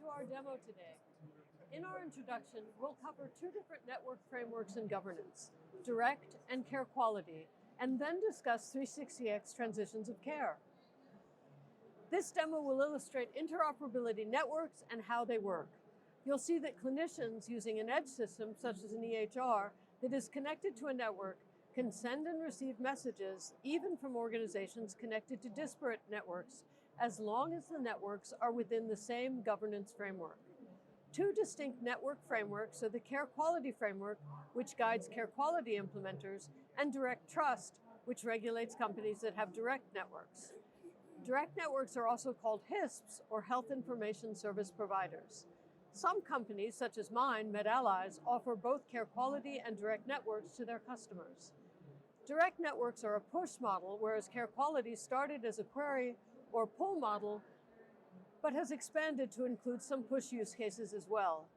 to our demo today. In our introduction, we'll cover two different network frameworks in governance, direct and care quality, and then discuss 360X transitions of care. This demo will illustrate interoperability networks and how they work. You'll see that clinicians using an edge system, such as an EHR, that is connected to a network can send and receive messages even from organizations connected to disparate networks, as long as the networks are within the same governance framework. Two distinct network frameworks are the Care Quality Framework, which guides care quality implementers, and Direct Trust, which regulates companies that have direct networks. Direct networks are also called HIMSS, or Health Information Service Providers. Some companies, such as mine, MedAllies, offer both care quality and direct networks to their customers. Direct networks are a push model, whereas care quality started as a query or pull model, but has expanded to include some push use cases as well.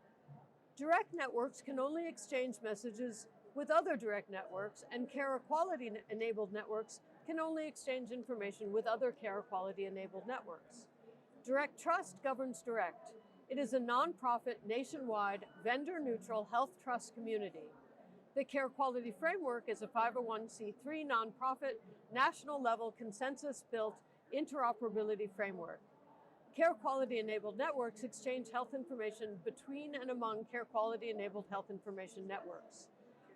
Direct networks can only exchange messages with other direct networks, and care quality enabled networks can only exchange information with other care quality enabled networks. Direct Trust governs direct. It is a nonprofit, nationwide, vendor-neutral health trust community. The Care Quality Framework is a 501c3 nonprofit, national-level, consensus-built interoperability framework. Care quality-enabled networks exchange health information between and among care quality-enabled health information networks.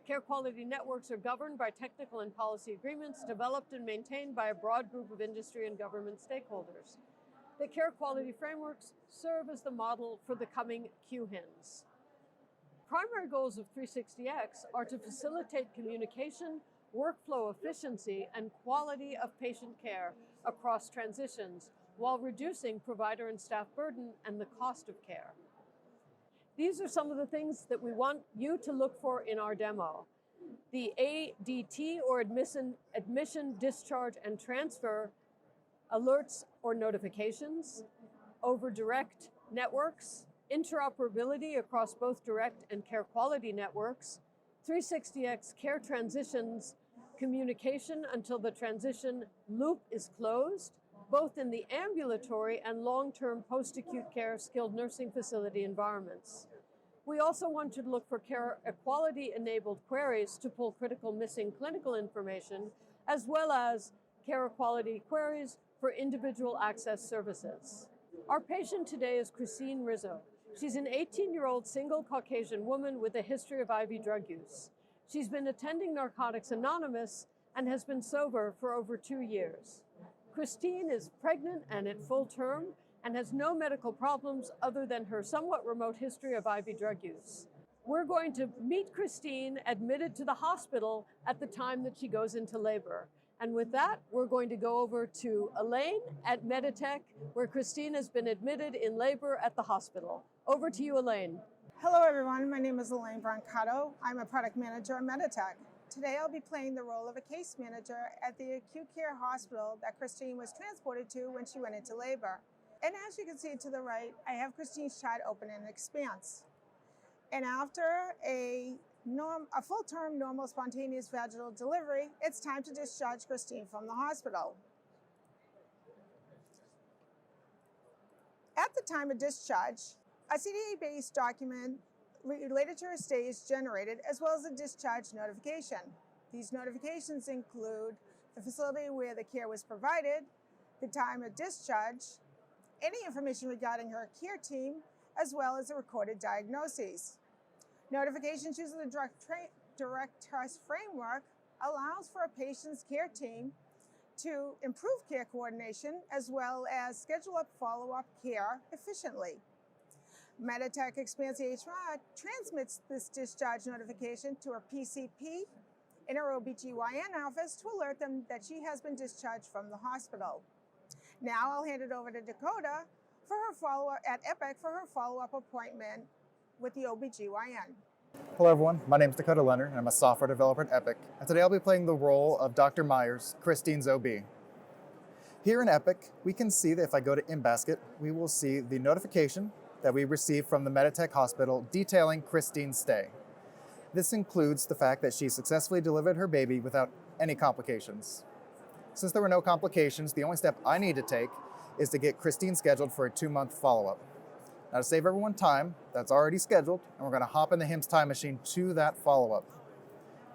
Care quality networks are governed by technical and policy agreements developed and maintained by a broad group of industry and government stakeholders. The care quality frameworks serve as the model for the coming HIMSS. Primary goals of 360X are to facilitate communication, workflow efficiency, and quality of patient care across transitions, while reducing provider and staff burden and the cost of care. These are some of the things that we want you to look for in our demo. The ADT, or admission, discharge, and transfer alerts or notifications, over direct networks, interoperability across both direct and care quality networks, 360X care transitions, communication until the transition loop is closed, both in the ambulatory and long-term post-acute care skilled nursing facility environments. We also want you to look for care equality-enabled queries to pull critical missing clinical information, as well as care equality queries for individual access services. Our patient today is Christine Rizzo. She's an 18-year-old single Caucasian woman with a history of IV drug use. She's been attending Narcotics Anonymous and has been sober for over 2 years. Christine is pregnant and at full term and has no medical problems other than her somewhat remote history of IV drug use. We're going to meet Christine admitted to the hospital at the time that she goes into labor. And with that, we're going to go over to Elaine at Meditech, where Christine has been admitted in labor at the hospital. Over to you, Elaine. Hello, everyone. My name is Elaine Brancato. I'm a product manager at Meditech. Today, I'll be playing the role of a case manager at the acute care hospital that Christine was transported to when she went into labor. And as you can see to the right, I have Christine's chart open in Expanse. And after a full-term normal spontaneous vaginal delivery, it's time to discharge Christine from the hospital. At the time of discharge, a CDA-based document related to her stay is generated, as well as a discharge notification. These notifications include the facility where the care was provided, the time of discharge, any information regarding her care team, as well as a recorded diagnoses. Notifications using the Direct Trust framework allows for a patient's care team to improve care coordination, as well as schedule up follow-up care efficiently. Meditech Expanse EHR transmits this discharge notification to her PCP in her OBGYN office to alert them that she has been discharged from the hospital. Now I'll hand it over to Dakota for her follow-up at Epic for her follow-up appointment with the OBGYN. Hello everyone, my name is Dakota Leonard and I'm a software developer at Epic. And today I'll be playing the role of Dr. Myers, Christine's OB. Here in Epic, we can see that if I go to InBasket, we will see the notification that we received from the Meditech Hospital detailing Christine's stay. This includes the fact that she successfully delivered her baby without any complications. Since there were no complications, the only step I need to take is to get Christine scheduled for a 2-month follow-up. Now to save everyone time, that's already scheduled, and we're going to hop in the HIMSS time machine to that follow-up.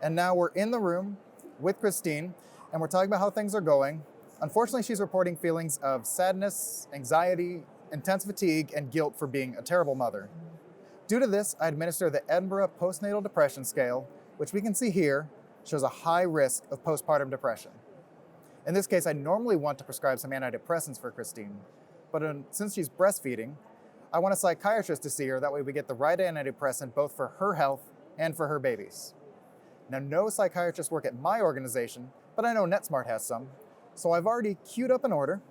And now we're in the room with Christine, and we're talking about how things are going. Unfortunately, she's reporting feelings of sadness, anxiety, intense fatigue, and guilt for being a terrible mother. Due to this, I administer the Edinburgh Postnatal Depression Scale, which we can see here shows a high risk of postpartum depression. In this case, I normally want to prescribe some antidepressants for Christine, but since she's breastfeeding, I want a psychiatrist to see her, that way we get the right antidepressant both for her health and for her babies. Now, no psychiatrists work at my organization, but I know NetSmart has some, so I've already queued up an order,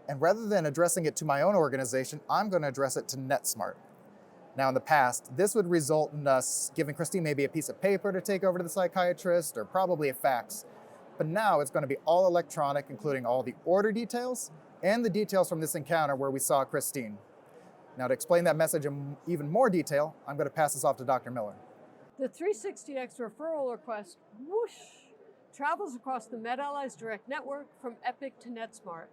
and rather than addressing it to my own organization, I'm going to address it to NetSmart. Now, in the past, this would result in us giving Christine maybe a piece of paper to take over to the psychiatrist, or probably a fax. But now it's going to be all electronic, including all the order details and the details from this encounter where we saw Christine. Now, to explain that message in even more detail, I'm going to pass this off to Dr. Miller. The 360X referral request, whoosh, travels across the MedAllies Direct network from Epic to NetSmart.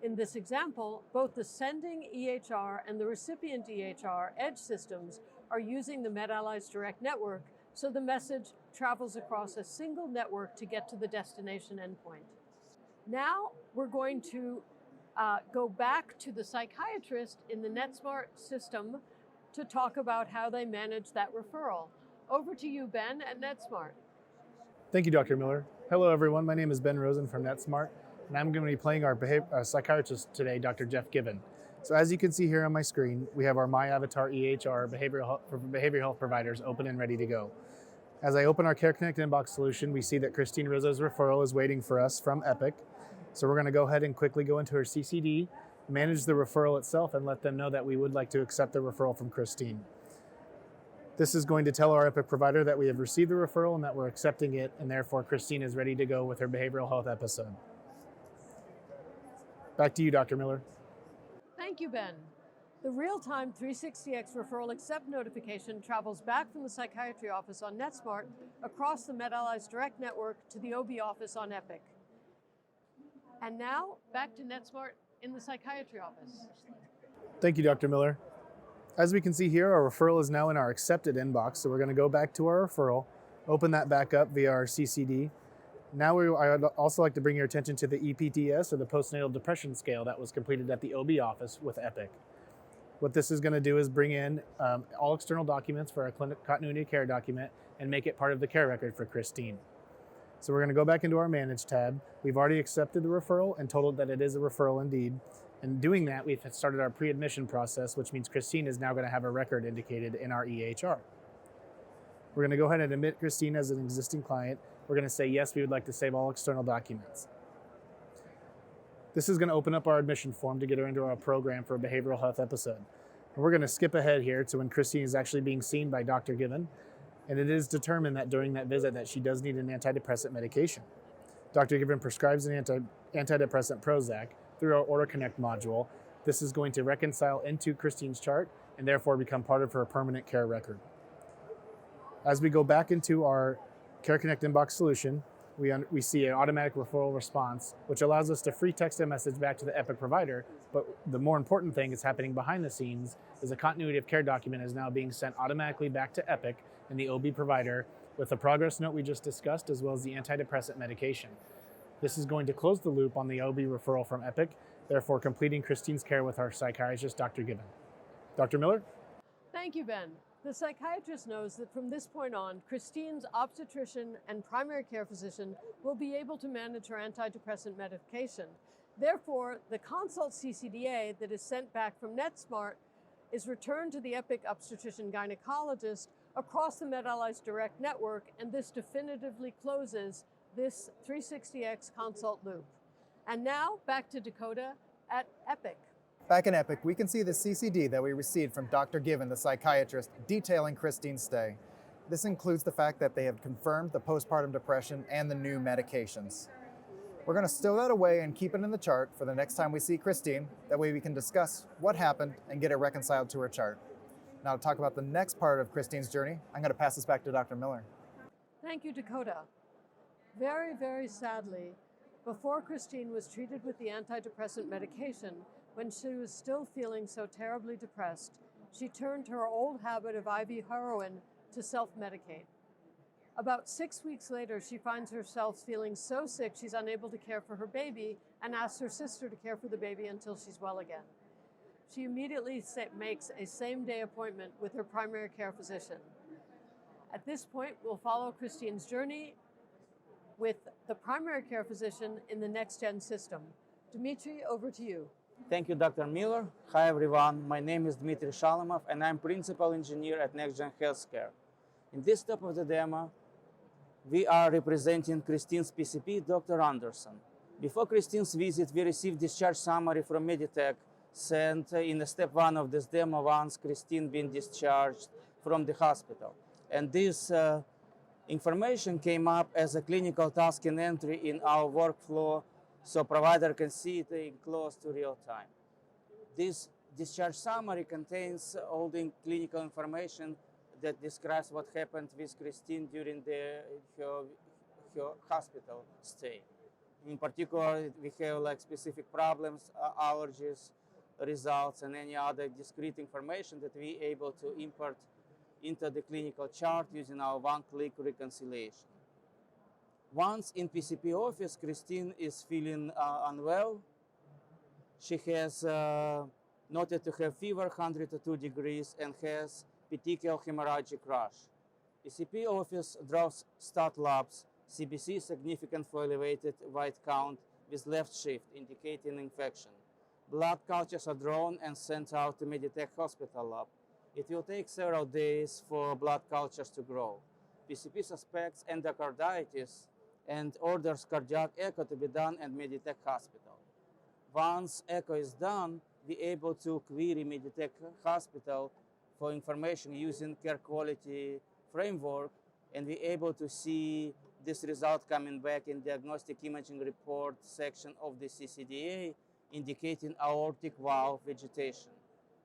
In this example, both the sending EHR and the recipient EHR edge systems are using the MedAllies Direct network, so the message travels across a single network to get to the destination endpoint. Now we're going to go back to the psychiatrist in the NetSmart system to talk about how they manage that referral. Over to you, Ben, at NetSmart. Thank you, Dr. Miller. Hello, everyone. My name is Ben Rosen from NetSmart, and I'm going to be playing our psychiatrist today, Dr. Jeff Given. So as you can see here on my screen, we have our My Avatar EHR behavioral health providers open and ready to go. As I open our Care Connect inbox solution, we see that Christine Rizzo's referral is waiting for us from Epic. So we're going to go ahead and quickly go into her CCD, manage the referral itself, and let them know that we would like to accept the referral from Christine. This is going to tell our Epic provider that we have received the referral and that we're accepting it, and therefore Christine is ready to go with her behavioral health episode. Back to you, Dr. Miller. Thank you, Ben. The real-time 360X referral accept notification travels back from the psychiatry office on NetSmart across the MedAllies Direct network to the OB office on Epic. And now, back to NetSmart in the psychiatry office. Thank you, Dr. Miller. As we can see here, our referral is now in our accepted inbox, so we're going to go back to our referral, open that back up via our CCD. Now I would also like to bring your attention to the EPDS, or the Postnatal Depression Scale, that was completed at the OB office with Epic. What this is going to do is bring in all external documents for our clinic continuity of care document and make it part of the care record for Christine. So we're going to go back into our Manage tab. We've already accepted the referral and told that it is a referral indeed. And doing that, we've started our pre-admission process, which means Christine is now going to have a record indicated in our EHR. We're going to go ahead and admit Christine as an existing client. We're going to say, yes, we would like to save all external documents. This is going to open up our admission form to get her into our program for a behavioral health episode. And we're going to skip ahead here to when Christine is actually being seen by Dr. Given. And it is determined that during that visit that she does need an antidepressant medication. Dr. Given prescribes an antidepressant Prozac through our Order Connect module. This is going to reconcile into Christine's chart and therefore become part of her permanent care record. As we go back into our Care Connect inbox solution, we see an automatic referral response, which allows us to free text a message back to the Epic provider. But the more important thing is happening behind the scenes is a continuity of care document is now being sent automatically back to Epic and the OB provider with the progress note we just discussed, as well as the antidepressant medication. This is going to close the loop on the OB referral from Epic, therefore completing Christine's care with our psychiatrist, Dr. Given. Dr. Miller? Thank you, Ben. The psychiatrist knows that from this point on, Christine's obstetrician and primary care physician will be able to manage her antidepressant medication. Therefore, the consult CCDA that is sent back from NetSmart is returned to the Epic obstetrician gynecologist across the MedAllies Direct network, and this definitively closes this 360X consult loop. And now, back to Dakota at Epic. Back in Epic, we can see the CCD that we received from Dr. Given, the psychiatrist, detailing Christine's stay. This includes the fact that they have confirmed the postpartum depression and the new medications. We're going to stow that away and keep it in the chart for the next time we see Christine. That way we can discuss what happened and get it reconciled to her chart. Now to talk about the next part of Christine's journey, I'm going to pass this back to Dr. Miller. Thank you, Dakota. Very, very sadly, Before Christine was treated with the antidepressant medication, when she was still feeling so terribly depressed, she turned to her old habit of IV heroin to self-medicate. About 6 weeks later, she finds herself feeling so sick she's unable to care for her baby and asks her sister to care for the baby until she's well again. She immediately makes a same-day appointment with her primary care physician. At this point, we'll follow Christine's journey with the primary care physician in the next-gen system. Dmitry, over to you. Thank you, Dr. Miller. Hi, everyone. My name is Dmitry Shalamov, and I'm Principal Engineer at NextGen Healthcare. In this step of the demo, we are representing Christine's PCP, Dr. Anderson. Before Christine's visit, we received discharge summary from Meditech sent in step 1 of this demo once Christine been discharged from the hospital. And this information came up as a clinical task and entry in our workflow so provider can see it in close to real time. This discharge summary contains all the clinical information that describes what happened with Christine during her hospital stay. In particular, we have like specific problems, allergies, results, and any other discrete information that we are able to import into the clinical chart using our one-click reconciliation. Once in PCP office, Christine is feeling unwell. She has noted to have fever 102 degrees and has petechial hemorrhagic rash. PCP office draws stat labs, CBC significant for elevated white count with left shift indicating infection. Blood cultures are drawn and sent out to Meditech Hospital lab. It will take several days for blood cultures to grow. PCP suspects endocarditis and orders cardiac echo to be done at Meditech Hospital. Once echo is done, we're able to query Meditech Hospital for information using care quality framework, and we're able to see this result coming back in diagnostic imaging report section of the CCDA, indicating aortic valve vegetation.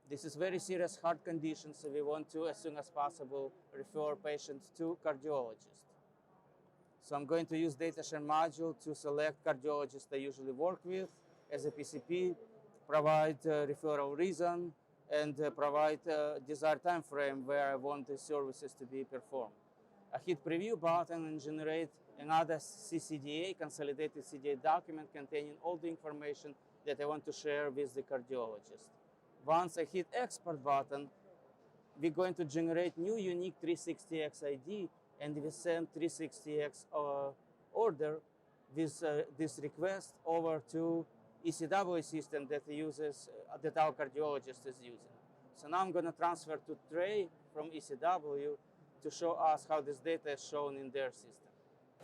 This is very serious heart condition, so we want to, as soon as possible, refer patients to cardiologist. So I'm going to use data share module to select cardiologist I usually work with as a PCP, provide referral reason, and provide desired time frame where I want the services to be performed. I hit preview button and generate another CCDA, consolidated CDA document containing all the information that I want to share with the cardiologist. Once I hit export button, we're going to generate new unique 360X ID, and we send 360X order with this request over to ECW system that uses that our cardiologist is using. So now I'm going to transfer to Trey from ECW to show us how this data is shown in their system.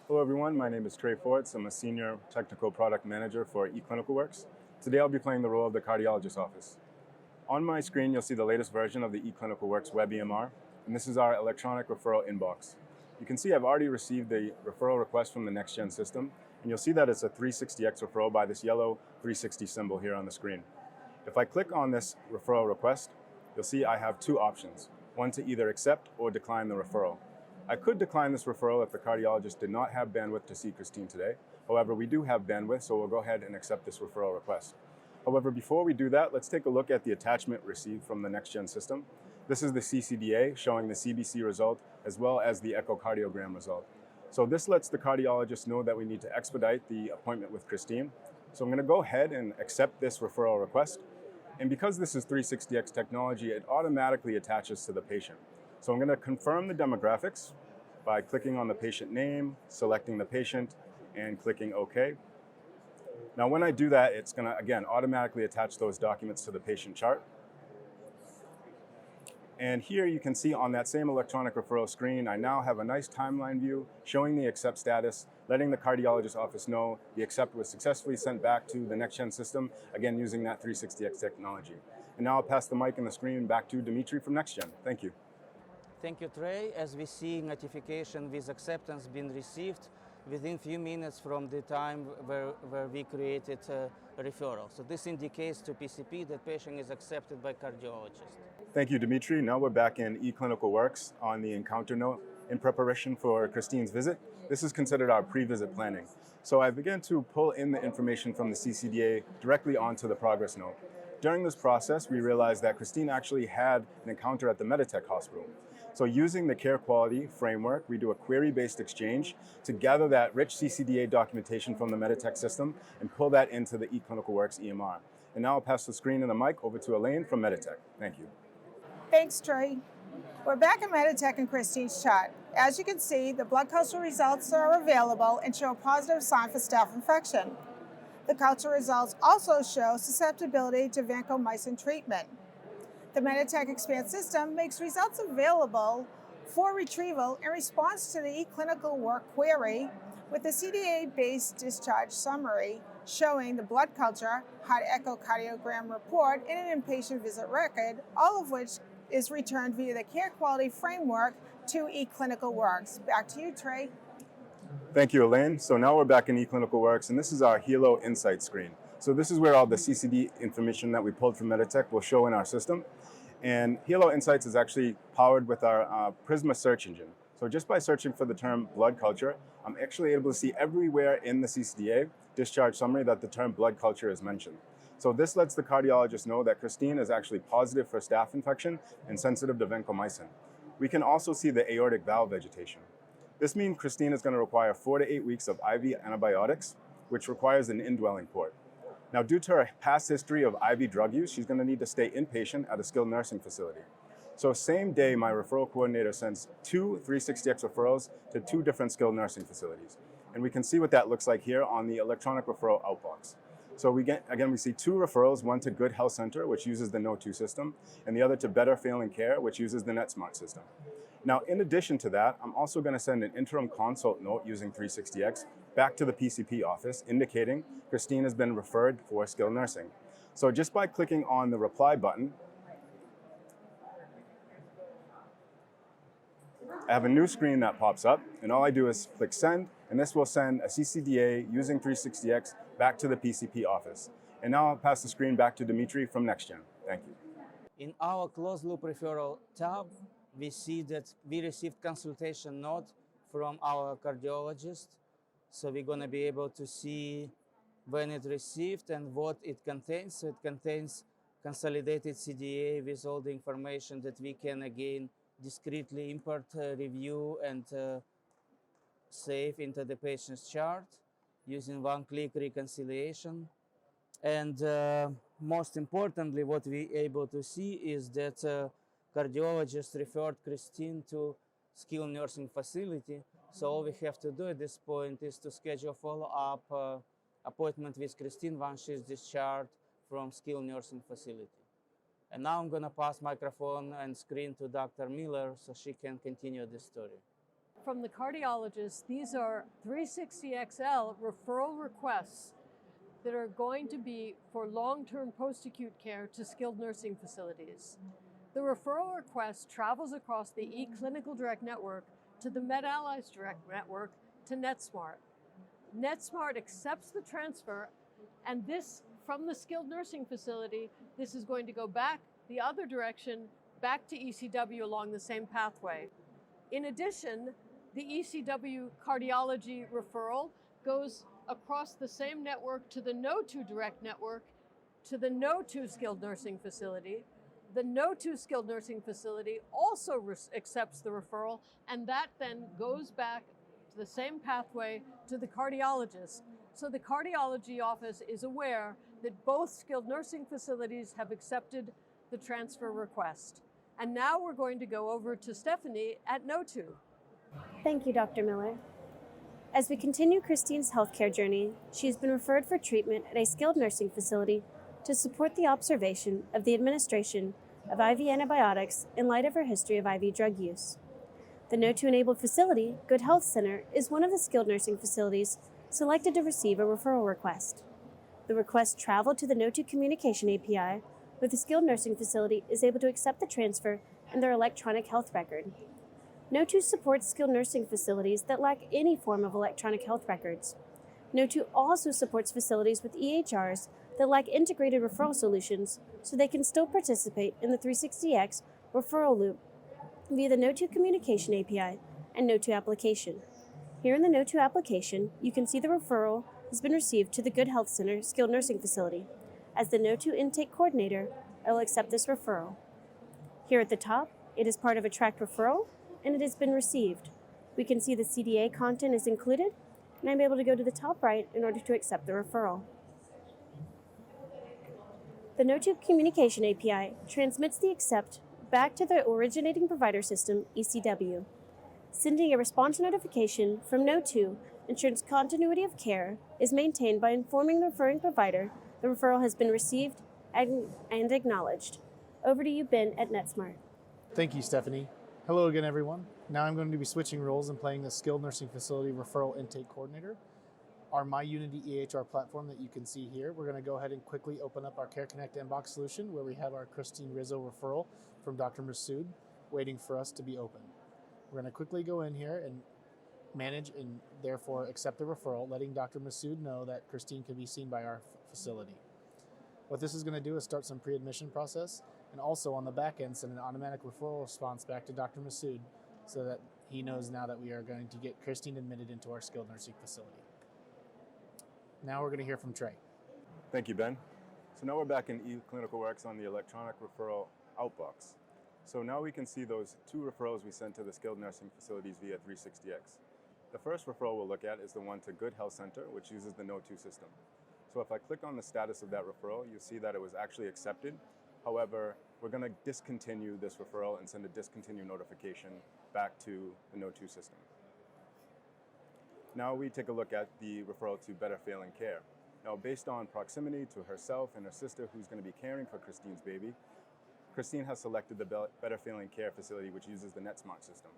Hello everyone, my name is Trey Forts. I'm a Senior Technical Product Manager for eClinicalWorks. Today I'll be playing the role of the cardiologist office. On my screen you'll see the latest version of the eClinicalWorks Web EMR, and this is our electronic referral inbox. You can see I've already received the referral request from the next-gen system, and you'll see that it's a 360X referral by this yellow 360 symbol here on the screen. If I click on this referral request, you'll see I have two options, one to either accept or decline the referral. I could decline this referral if the cardiologist did not have bandwidth to see Christine today. However, we do have bandwidth, so we'll go ahead and accept this referral request. However, before we do that, let's take a look at the attachment received from the next-gen system. This is the CCDA showing the CBC result as well as the echocardiogram result. So this lets the cardiologist know that we need to expedite the appointment with Christine. So I'm going to go ahead and accept this referral request. And because this is 360X technology, it automatically attaches to the patient. So I'm going to confirm the demographics by clicking on the patient name, selecting the patient, and clicking OK. Now when I do that, it's going to, again, automatically attach those documents to the patient chart. And here you can see on that same electronic referral screen, I now have a nice timeline view showing the accept status, letting the cardiologist office know the accept was successfully sent back to the next-gen system, again using that 360X technology. And now I'll pass the mic and the screen back to Dmitry from NextGen. Thank you. Thank you, Trey. As we see notification with acceptance being received within few minutes from the time where we created a referral. So this indicates to PCP that patient is accepted by cardiologist. Thank you, Dmitry. Now we're back in eClinicalWorks on the encounter note. in preparation for Christine's visit. This is considered our pre-visit planning. So I began to pull in the information from the CCDA directly onto the progress note. During this process, we realized that Christine actually had an encounter at the Meditech hospital. So using the care quality framework, we do a query-based exchange to gather that rich CCDA documentation from the Meditech system and pull that into the eClinicalWorks EMR. And now I'll pass the screen and the mic over to Elaine from Meditech. Thank you. Thanks, Trey. We're back at Meditech and Christine's chart. As you can see, the blood culture results are available and show a positive sign for staph infection. The culture results also show susceptibility to vancomycin treatment. The Meditech Expand system makes results available for retrieval in response to the eClinicalWorks query with the CDA-based discharge summary showing the blood culture, heart echocardiogram report, and an inpatient visit record, all of which is returned via the care quality framework to eClinicalWorks. Back to you, Trey. Thank you, Elaine. So now we're back in eClinicalWorks, and this is our Hilo Insight screen. So this is where all the CCD information that we pulled from Meditech will show in our system. And Hilo Insights is actually powered with our Prisma search engine. So just by searching for the term blood culture, I'm actually able to see everywhere in the CCDA discharge summary that the term blood culture is mentioned. So this lets the cardiologist know that Christine is actually positive for staph infection and sensitive to vancomycin. We can also see the aortic valve vegetation. This means Christine is going to require 4 to 8 weeks of IV antibiotics, which requires an indwelling port. Now, due to her past history of IV drug use, she's going to need to stay inpatient at a skilled nursing facility. So same day, my referral coordinator sends 2 360X referrals to 2 different skilled nursing facilities. And we can see what that looks like here on the electronic referral outbox. So we see 2 referrals, one to Good Health Center, which uses the No2 system, and the other to Better Failing Care, which uses the NetSmart system. Now, in addition to that, I'm also going to send an interim consult note using 360X back to the PCP office, indicating Christine has been referred for skilled nursing. So just by clicking on the reply button, I have a new screen that pops up, and all I do is click send, and this will send a CCDA using 360X back to the PCP office. And now I'll pass the screen back to Dimitri from NextGen. Thank you. In our closed loop referral tab, we see that we received consultation note from our cardiologist. So we're going to be able to see when it received and what it contains. So it contains consolidated CDA with all the information that we can again discretely import, review, and save into the patient's chart using one-click reconciliation. And most importantly, what we're able to see is that cardiologist referred Christine to skilled nursing facility. So all we have to do at this point is to schedule follow-up appointment with Christine once she's discharged from skilled nursing facility. And now I'm going to pass microphone and screen to Dr. Miller so she can continue the story. From the cardiologist, these are 360XL referral requests that are going to be for long-term post-acute care to skilled nursing facilities. The referral request travels across the eClinical Direct Network to the MedAllies Direct Network to NetSmart. NetSmart accepts the transfer, and this, from the skilled nursing facility, this is going to go back the other direction, back to ECW along the same pathway. In addition, the ECW cardiology referral goes across the same network to the No2 Direct Network, to the No2 skilled nursing facility. The No2 skilled nursing facility also accepts the referral, and that then goes back to the same pathway to the cardiologist. So the cardiology office is aware that both skilled nursing facilities have accepted the transfer request. And now we're going to go over to Stephanie at No2. Thank you, Dr. Miller. As we continue Christine's healthcare journey, she has been referred for treatment at a skilled nursing facility to support the observation of the administration of IV antibiotics in light of her history of IV drug use. The No2-enabled facility, Good Health Center, is one of the skilled nursing facilities selected to receive a referral request. The request traveled to the No2 communication API, where the skilled nursing facility is able to accept the transfer in their electronic health record. No2 supports skilled nursing facilities that lack any form of electronic health records. No2 also supports facilities with EHRs that lack integrated referral solutions, so they can still participate in the 360X referral loop via the No2 communication API and No-To application. Here in the No-To application, you can see the referral has been received to the Good Health Center Skilled Nursing Facility. As the No-To intake coordinator, I will accept this referral. Here at the top, it is part of a tracked referral, and it has been received. We can see the CDA content is included, and I'm able to go to the top right in order to accept the referral. The No-To Communication API transmits the accept back to the originating provider system, ECW. Sending a response notification from No-To ensures continuity of care is maintained by informing the referring provider the referral has been received and acknowledged. Over to you, Ben, at NetSmart. Thank you, Stephanie. Hello again, everyone. Now I'm going to be switching roles and playing the Skilled Nursing Facility Referral Intake Coordinator. Our MyUnity EHR platform that you can see here, we're going to go ahead and quickly open up our Care Connect inbox solution where we have our Christine Rizzo referral from Dr. Masood waiting for us to be open. We're going to quickly go in here and manage and therefore accept the referral, letting Dr. Masood know that Christine can be seen by our facility. What this is going to do is start some pre-admission process and also on the back end send an automatic referral response back to Dr. Masood so that he knows now that we are going to get Christine admitted into our skilled nursing facility. Now we're going to hear from Trey. Thank you, Ben. So now we're back in eClinicalWorks on the electronic referral outbox. So now we can see those 2 referrals we sent to the skilled nursing facilities via 360X. The first referral we'll look at is the one to Good Health Center, which uses the No-To system. So if I click on the status of that referral, you'll see that it was actually accepted. However, we're going to discontinue this referral and send a discontinue notification back to the No-To system. Now we take a look at the referral to Better Failing Care. Now, based on proximity to herself and her sister who's going to be caring for Christine's baby, Christine has selected the Better Failing Care facility, which uses the NetSmart system.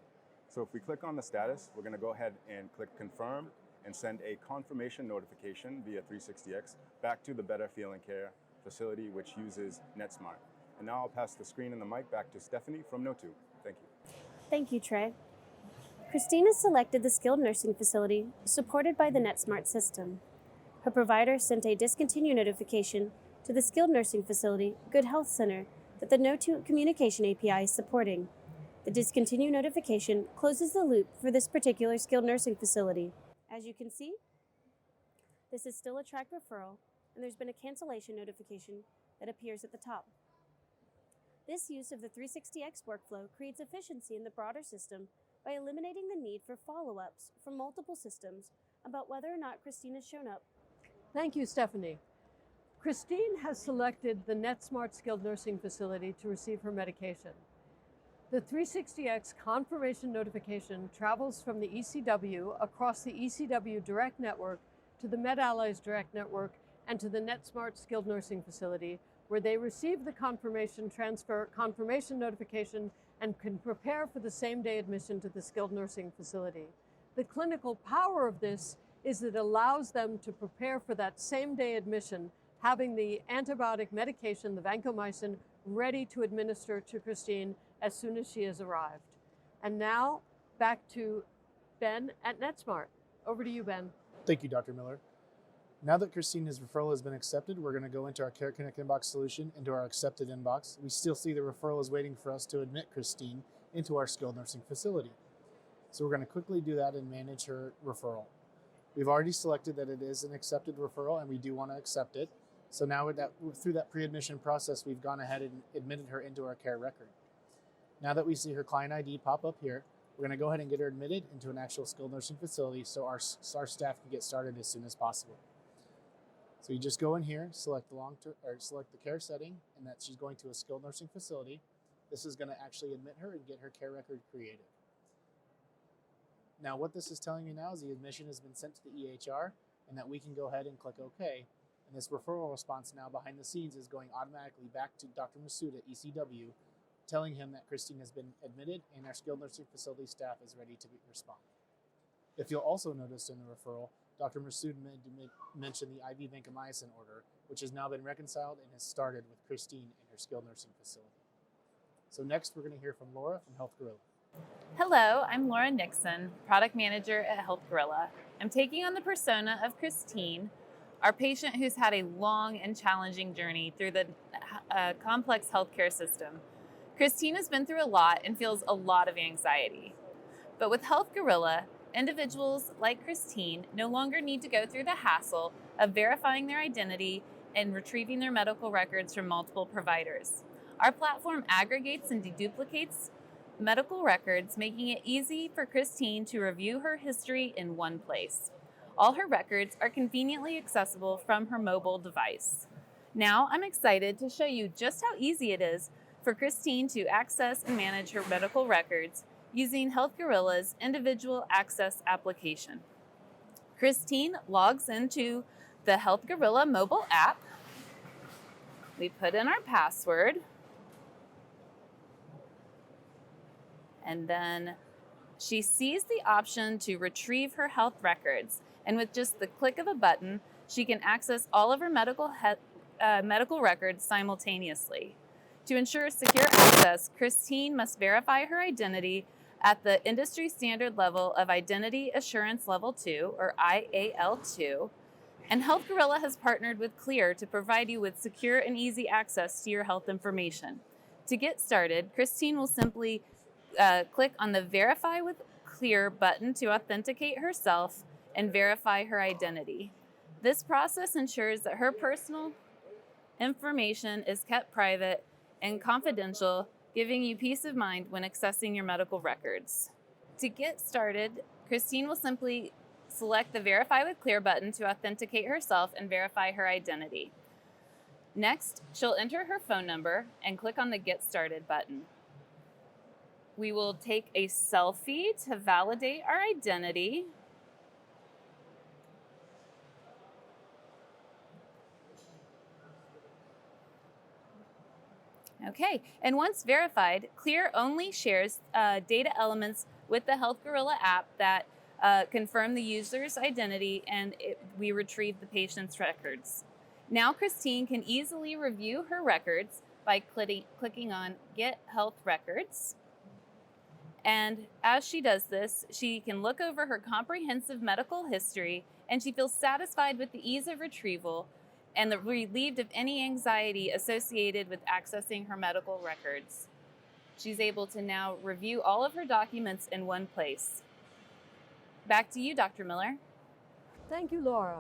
So if we click on the status, we're going to go ahead and click Confirm and send a confirmation notification via 360X back to the Better Failing Care facility, which uses NetSmart. And now I'll pass the screen and the mic back to Stephanie from No-To. Thank you. Thank you, Trey. Christine has selected the skilled nursing facility supported by the NetSmart system. Her provider sent a discontinue notification to the skilled nursing facility, Good Health Center, that the No-To communication API is supporting. The discontinue notification closes the loop for this particular skilled nursing facility. As you can see, this is still a tracked referral, and there's been a cancellation notification that appears at the top. This use of the 360X workflow creates efficiency in the broader system by eliminating the need for follow-ups from multiple systems about whether or not Christine has shown up. Thank you, Stephanie. Christine has selected the NetSmart Skilled Nursing Facility to receive her medication. The 360X confirmation notification travels from the ECW across the ECW Direct Network to the MedAllies Direct Network and to the NetSmart Skilled Nursing Facility, where they receive the confirmation notification and can prepare for the same-day admission to the skilled nursing facility. The clinical power of this is it allows them to prepare for that same-day admission, having the antibiotic medication, the vancomycin, ready to administer to Christine as soon as she has arrived. And now, back to Ben at NetSmart. Over to you, Ben. Thank you, Dr. Miller. Now that Christine's referral has been accepted, we're going to go into our Care Connect inbox solution, into our accepted inbox. We still see the referral is waiting for us to admit Christine into our skilled nursing facility. So we're going to quickly do that and manage her referral. We've already selected that it is an accepted referral and we do want to accept it. So now through that pre-admission process, we've gone ahead and admitted her into our care record. Now that we see her client ID pop up here, we're going to go ahead and get her admitted into an actual skilled nursing facility so our staff can get started as soon as possible. So you just go in here, select the care setting, and that she's going to a skilled nursing facility. This is going to actually admit her and get her care record created. Now what this is telling me now is the admission has been sent to the EHR and that we can go ahead and click OK. And this referral response now behind the scenes is going automatically back to Dr. Masood at ECW, telling him that Christine has been admitted and our skilled nursing facility staff is ready to respond. If you'll also notice in the referral, Dr. Masood mentioned the IV vancomycin order, which has now been reconciled and has started with Christine in her skilled nursing facility. So next, we're going to hear from Laura from Health Gorilla. Hello, I'm Laura Nixon, Product Manager at Health Gorilla. I'm taking on the persona of Christine, our patient who's had a long and challenging journey through the complex healthcare system. Christine has been through a lot and feels a lot of anxiety. But with Health Gorilla, individuals like Christine no longer need to go through the hassle of verifying their identity and retrieving their medical records from multiple providers. Our platform aggregates and deduplicates medical records, making it easy for Christine to review her history in one place. All her records are conveniently accessible from her mobile device. Now I'm excited to show you just how easy it is for Christine to access and manage her medical records using Health Gorilla's individual access application. Christine logs into the Health Gorilla mobile app. We put in our password, and then she sees the option to retrieve her health records. And with just the click of a button, she can access all of her medical records simultaneously. To ensure secure access, Christine must verify her identity at the industry standard level of Identity Assurance Level 2, or IAL2, and Health Gorilla has partnered with Clear to provide you with secure and easy access to your health information. To get started, Christine will simply click on the Verify with Clear button to authenticate herself and verify her identity. This process ensures that her personal information is kept private and confidential, giving you peace of mind when accessing your medical records. To get started, Christine will simply select the Verify with Clear button to authenticate herself and verify her identity. Next, she'll enter her phone number and click on the Get Started button. We will take a selfie to validate our identity. Okay, and once verified, Clear only shares data elements with the Health Gorilla app that confirm the user's identity, and we retrieve the patient's records. Now Christine can easily review her records by clicking on Get Health Records. And as she does this, she can look over her comprehensive medical history, and she feels satisfied with the ease of retrieval and relieved of any anxiety associated with accessing her medical records. She's able to now review all of her documents in one place. Back to you, Dr. Miller. Thank you, Laura.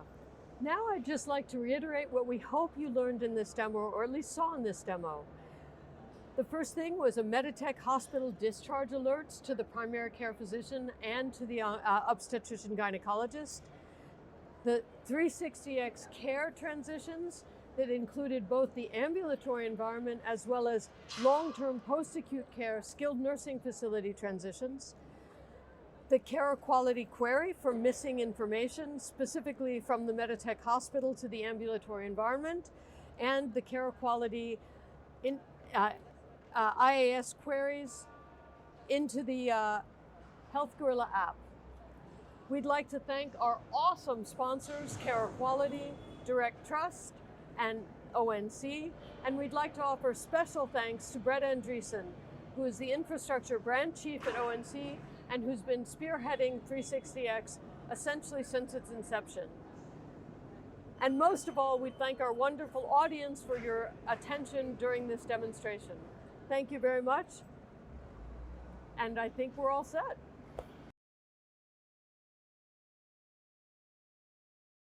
Now I'd just like to reiterate what we hope you learned in this demo, or at least saw in this demo. The first thing was a Meditech hospital discharge alerts to the primary care physician and to the obstetrician gynecologist. The 360X care transitions that included both the ambulatory environment as well as long-term post-acute care skilled nursing facility transitions. The care quality query for missing information, specifically from the Meditech hospital to the ambulatory environment, and the care quality IAS queries into the Health Gorilla app. We'd like to thank our awesome sponsors, Care Quality, Direct Trust, and ONC, and we'd like to offer special thanks to Brett Andreessen, who is the Infrastructure Brand Chief at ONC and who's been spearheading 360X essentially since its inception. And most of all, we thank our wonderful audience for your attention during this demonstration. Thank you very much, and I think we're all set.